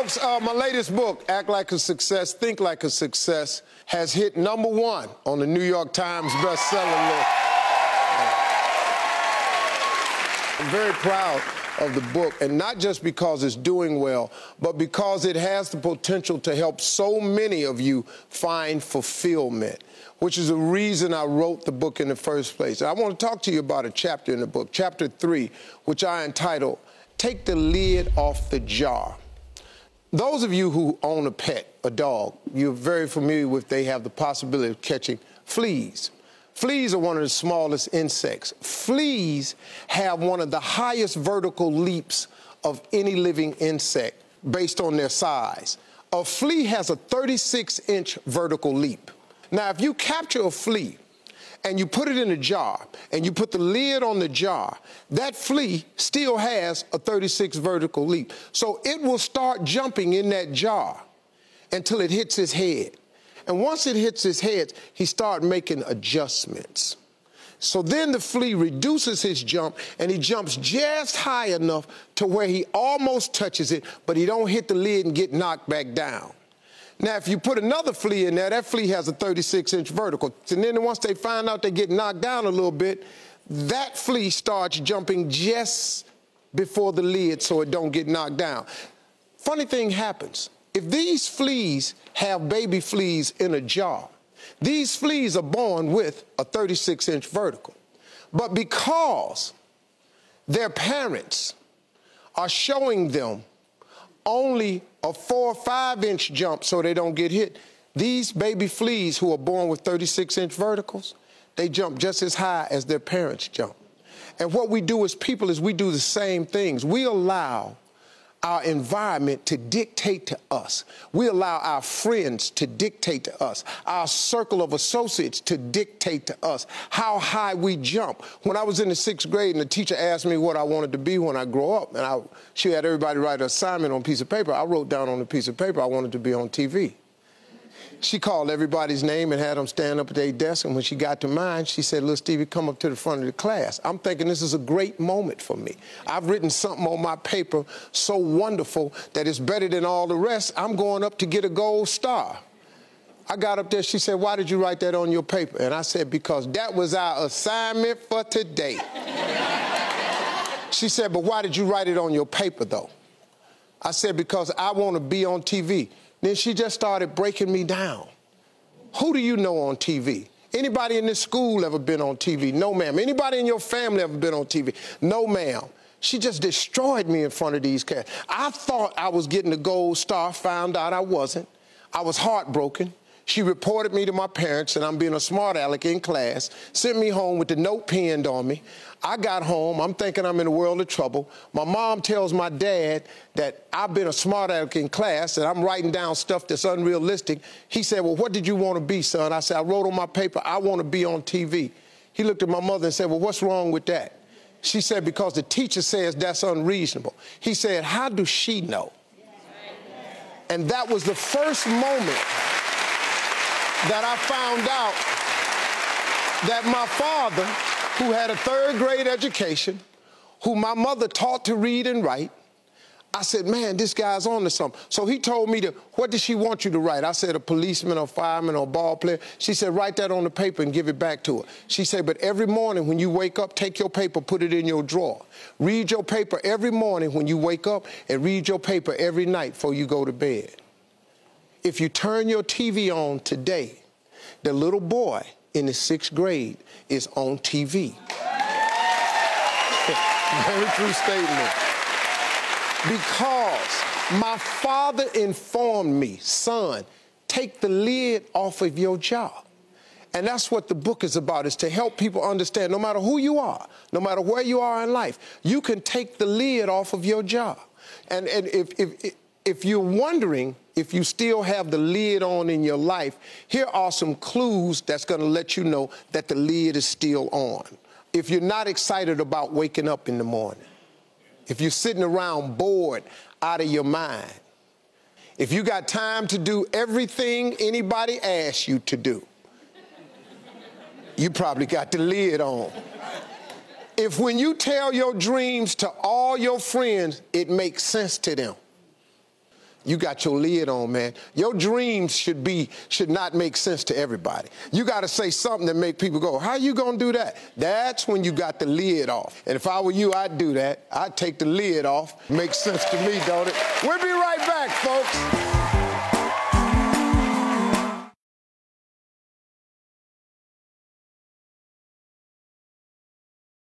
Folks, my latest book, Act Like a Success, Think Like a Success, has hit #1 on the New York Times bestseller list. I'm very proud of the book, and not just because it's doing well, but because it has the potential to help so many of you find fulfillment, which is the reason I wrote the book in the first place. I want to talk to you about a chapter in the book, chapter 3, which I entitled, Take the Lid Off the Jar. Those of you who own a pet, a dog, you're very familiar with they have the possibility of catching fleas. Fleas are one of the smallest insects. Fleas have one of the highest vertical leaps of any living insect based on their size. A flea has a 36-inch vertical leap. Now, if you capture a flea and you put it in a jar and you put the lid on the jar, that flea still has a 36 vertical leap. So it will start jumping in that jar until it hits his head. And once it hits his head, he starts making adjustments. So then the flea reduces his jump, and he jumps just high enough to where he almost touches it, but he don't hit the lid and get knocked back down. Now, if you put another flea in there, that flea has a 36-inch vertical. And then once they find out they get knocked down a little bit, that flea starts jumping just before the lid so it don't get knocked down. Funny thing happens. If these fleas have baby fleas in a jar, these fleas are born with a 36-inch vertical. But because their parents are showing them only a 4 or 5-inch jump so they don't get hit, these baby fleas who are born with 36-inch verticals, they jump just as high as their parents jump. And what we do as people is we do the same things. We allow our environment to dictate to us. We allow our friends to dictate to us, our circle of associates to dictate to us how high we jump. When I was in the 6th grade and the teacher asked me what I wanted to be when I grow up, and she had everybody write an assignment on a piece of paper, I wrote down on a piece of paper I wanted to be on TV. She called everybody's name and had them stand up at their desk, and when she got to mine, she said, "Little Stevie, come up to the front of the class." I'm thinking this is a great moment for me. I've written something on my paper so wonderful that it's better than all the rest. I'm going up to get a gold star. I got up there, she said, "Why did you write that on your paper?" And I said, "Because that was our assignment for today." She said, "But why did you write it on your paper, though?" I said, "Because I want to be on TV." Then she just started breaking me down. Who do you know on TV? Anybody in this school ever been on TV? No, ma'am. Anybody in your family ever been on TV? No, ma'am. She just destroyed me in front of these cats. I thought I was getting the gold star, found out I wasn't. I was heartbroken. She reported me to my parents, and I'm being a smart aleck in class, sent me home with the note pinned on me. I got home, I'm thinking I'm in a world of trouble. My mom tells my dad that I've been a smart aleck in class and I'm writing down stuff that's unrealistic. He said, "Well, what did you want to be, son?" I said, "I wrote on my paper, I want to be on TV." He looked at my mother and said, "Well, what's wrong with that?" She said, "Because the teacher says that's unreasonable." He said, "How does she know?" And that was the first moment that I found out that my father, who had a 3rd grade education, who my mother taught to read and write, I said, "Man, this guy's on to something." So he told me what did she want you to write? I said, "A policeman or fireman or ball player." She said, "Write that on the paper and give it back to her." She said, "But every morning when you wake up, take your paper, put it in your drawer. Read your paper every morning when you wake up, and read your paper every night before you go to bed. If you turn your TV on today, the little boy in the 6th grade is on TV." Very true statement. Because my father informed me, "Son, take the lid off of your jar." And that's what the book is about, is to help people understand no matter who you are, no matter where you are in life, you can take the lid off of your jar. And if you're wondering if you still have the lid on in your life, here are some clues that's going to let you know that the lid is still on. If you're not excited about waking up in the morning, if you're sitting around bored out of your mind, if you got time to do everything anybody asks you to do, you probably got the lid on. If when you tell your dreams to all your friends, it makes sense to them. you got your lid on, man. Your dreams should not make sense to everybody. You got to say something that make people go, how you going to do that? That's when you got the lid off. And if I were you, I'd do that. I'd take the lid off. Makes sense to me, don't it? We'll be right back, folks.